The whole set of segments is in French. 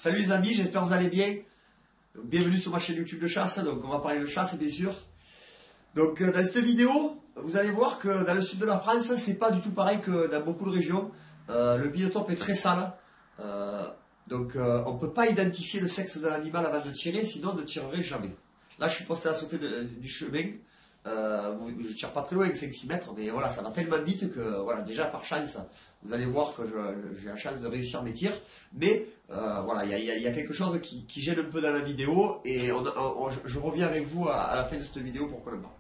Salut les amis, j'espère que vous allez bien. Donc, bienvenue sur ma chaîne YouTube de chasse. Donc on va parler de chasse bien sûr. Donc dans cette vidéo, vous allez voir que dans le sud de la France, c'est pas du tout pareil que dans beaucoup de régions. Le biotope est très sale. Donc on ne peut pas identifier le sexe de l'animal avant de tirer, sinon on ne tirerait jamais. Là je suis posté à sauter du chemin. Je tire pas très loin, 5-6 mètres, mais voilà, ça va tellement vite que voilà, déjà par chance, vous allez voir que j'ai la chance de réussir mes tirs. Mais voilà, il y a quelque chose qui gêne un peu dans la vidéo et je reviens avec vous à la fin de cette vidéo pour qu'on en parle.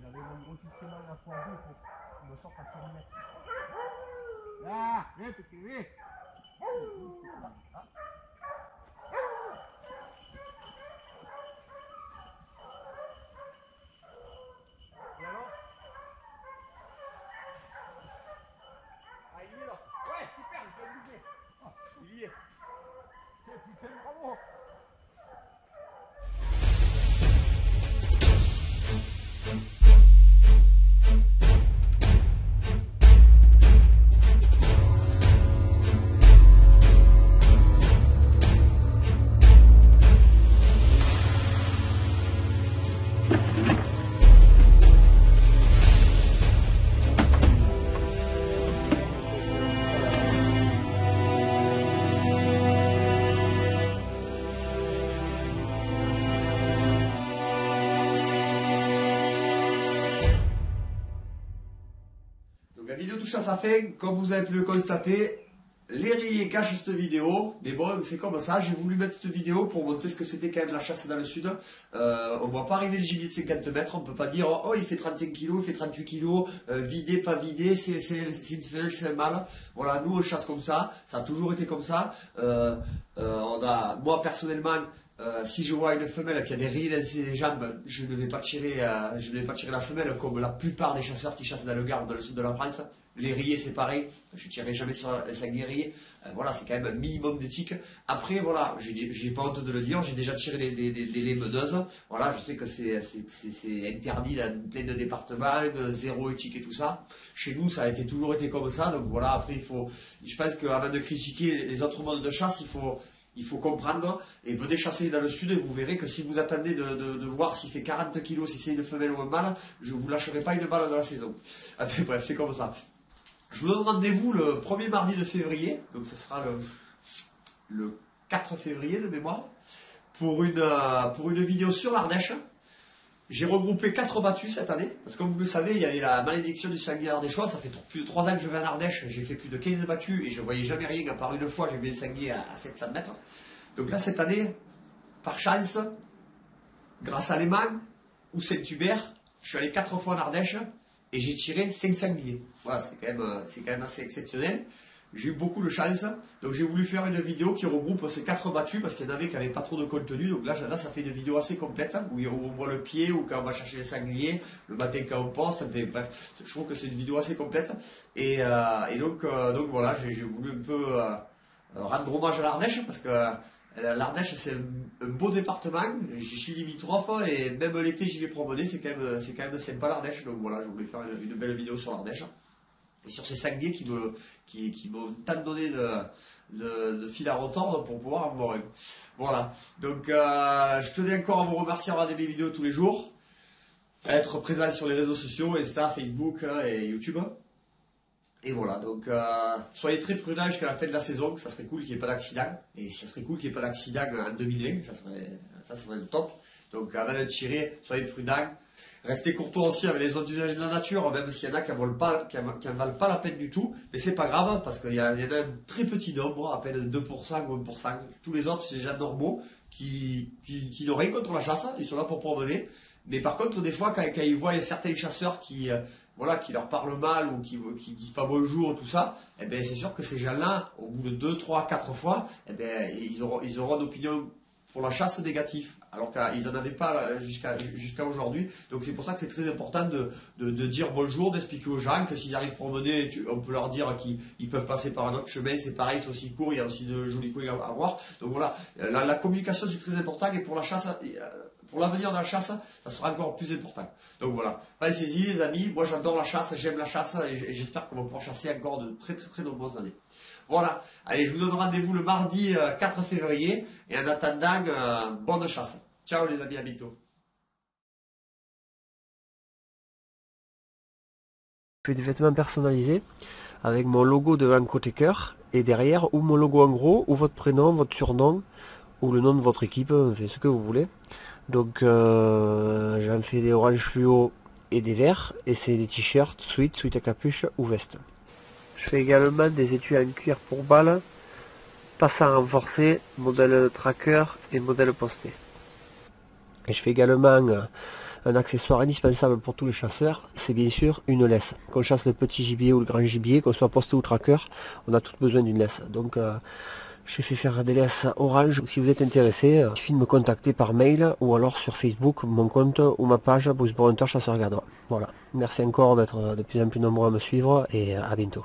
J'avais mon gros système à la fois pour qu'il me sorte à 100 mètres. Là, viens, petit, viens. Et alors? Ah, il est là. Ouais, super, il peut bouger. Ah, il y est. Putain, bravo. touche à sa fin, comme vous avez pu le constater. Les rayés cachent cette vidéo, mais bon, c'est comme ça. J'ai voulu mettre cette vidéo pour montrer ce que c'était quand même la chasse dans le sud. On ne voit pas arriver le gibier de 50 mètres. On ne peut pas dire, oh, il fait 35 kg, il fait 38 kg, vidé, pas vidé, c'est une femelle, c'est un mâle. Voilà, nous on chasse comme ça. Ça a toujours été comme ça. Moi personnellement, si je vois une femelle qui a des rayés dans ses jambes, je ne vais pas tirer la femelle comme la plupart des chasseurs qui chassent dans le Gard, dans le sud de la France. Les rayés c'est pareil, je ne tirerai jamais sur un sanglier rayé, voilà, c'est quand même un minimum d'éthique. Après voilà, j'ai pas honte de le dire, j'ai déjà tiré des laits meneuses, voilà, je sais que c'est interdit dans plein de départements, zéro éthique et tout ça. Chez nous ça a toujours été comme ça, donc voilà, après je pense qu'avant de critiquer les autres modes de chasse, il faut comprendre et venez chasser dans le sud et vous verrez que si vous attendez de voir s'il fait 40 kg, si c'est une femelle ou un mâle, je ne vous lâcherai pas une balle dans la saison. Enfin bref, c'est comme ça. Je vous donne rendez-vous le premier mardi de février, donc ce sera le 4 février de mémoire, pour une vidéo sur l'Ardèche. J'ai regroupé 4 battues cette année, parce que comme vous le savez, il y avait la malédiction du sanglier ardéchois, ça fait plus de 3 ans que je vais en Ardèche, j'ai fait plus de 15 battues et je ne voyais jamais rien, à part une fois j'ai vu un sanglier à 700 mètres. Donc là cette année, par chance, grâce à l'aimant ou Saint-Hubert, je suis allé 4 fois en Ardèche et j'ai tiré 5 sangliers. Voilà, c'est quand même assez exceptionnel. J'ai eu beaucoup de chance, donc j'ai voulu faire une vidéo qui regroupe ces 4 battues parce qu'il y en avait qui n'avaient pas trop de contenu. Donc là, ça fait une vidéo assez complète où on voit le pied ou quand on va chercher les sangliers, le matin quand on pense. Bref, je trouve que c'est une vidéo assez complète. Et donc voilà, j'ai voulu un peu rendre hommage à l'Ardèche parce que l'Ardèche c'est un beau département. J'y suis limitrophe et même l'été j'y vais promener. C'est quand même sympa l'Ardèche. Donc voilà, je voulais faire une belle vidéo sur l'Ardèche. Et sur ces sangliers qui m'ont tant donné de fil à retordre pour pouvoir en voir un. Voilà. Donc je tenais encore à vous remercier d'avoir regarder mes vidéos tous les jours, à être présent sur les réseaux sociaux, Insta, Facebook et YouTube. Et voilà, donc soyez très prudents jusqu'à la fin de la saison, ça serait cool qu'il n'y ait pas d'accident. Et ça serait cool qu'il n'y ait pas d'accident en 2020, ça serait le top. Donc avant de tirer, soyez prudents. Restez courtois aussi avec les autres usages de la nature, même s'il y en a qui ne valent pas la peine du tout. Mais c'est pas grave, parce qu'il y en a un très petit nombre, à peine 2% ou 1%. Tous les autres, c'est des gens normaux qui n'ont rien contre la chasse, ils sont là pour promener. Mais par contre, des fois, quand ils voient certains chasseurs qui leur parlent mal ou qui disent pas bonjour, tout ça, eh ben, c'est sûr que ces gens-là, au bout de 2, 3, 4 fois, eh ben, ils auront une opinion pour la chasse négative, alors qu'ils n'en avaient pas jusqu'à aujourd'hui. Donc c'est pour ça que c'est très important de dire bonjour, d'expliquer aux gens que s'ils arrivent promener, on peut leur dire qu'ils peuvent passer par un autre chemin, c'est pareil, c'est aussi court, il y a aussi de jolis coins à voir. Donc voilà, la communication c'est très important et pour la chasse, pour l'avenir de la chasse, ça sera encore plus important. Donc voilà, pensez-y les amis, moi j'adore la chasse, j'aime la chasse et j'espère qu'on va pouvoir chasser encore de très très très nombreuses années. Voilà, allez, je vous donne rendez-vous le mardi 4 février et en attendant, bonne chasse. Ciao les amis, à bientôt. Je fais des vêtements personnalisés avec mon logo devant côté cœur et derrière ou mon logo en gros ou votre prénom, votre surnom ou le nom de votre équipe, fait ce que vous voulez. Donc j'en fais des orange fluo et des verts et c'est des t-shirts, sweat à capuche ou veste. Je fais également des étuis en cuir pour balles, passant renforcé, modèle tracker et modèle posté. Et je fais également un accessoire indispensable pour tous les chasseurs, c'est bien sûr une laisse. Qu'on chasse le petit gibier ou le grand gibier, qu'on soit posté ou tracker, on a tous besoin d'une laisse. Donc j'ai fait faire des laisses orange. Si vous êtes intéressé, il suffit de me contacter par mail ou alors sur Facebook, mon compte ou ma page Bruce Hunter Chasseur Gardois. Voilà, merci encore d'être de plus en plus nombreux à me suivre et à bientôt.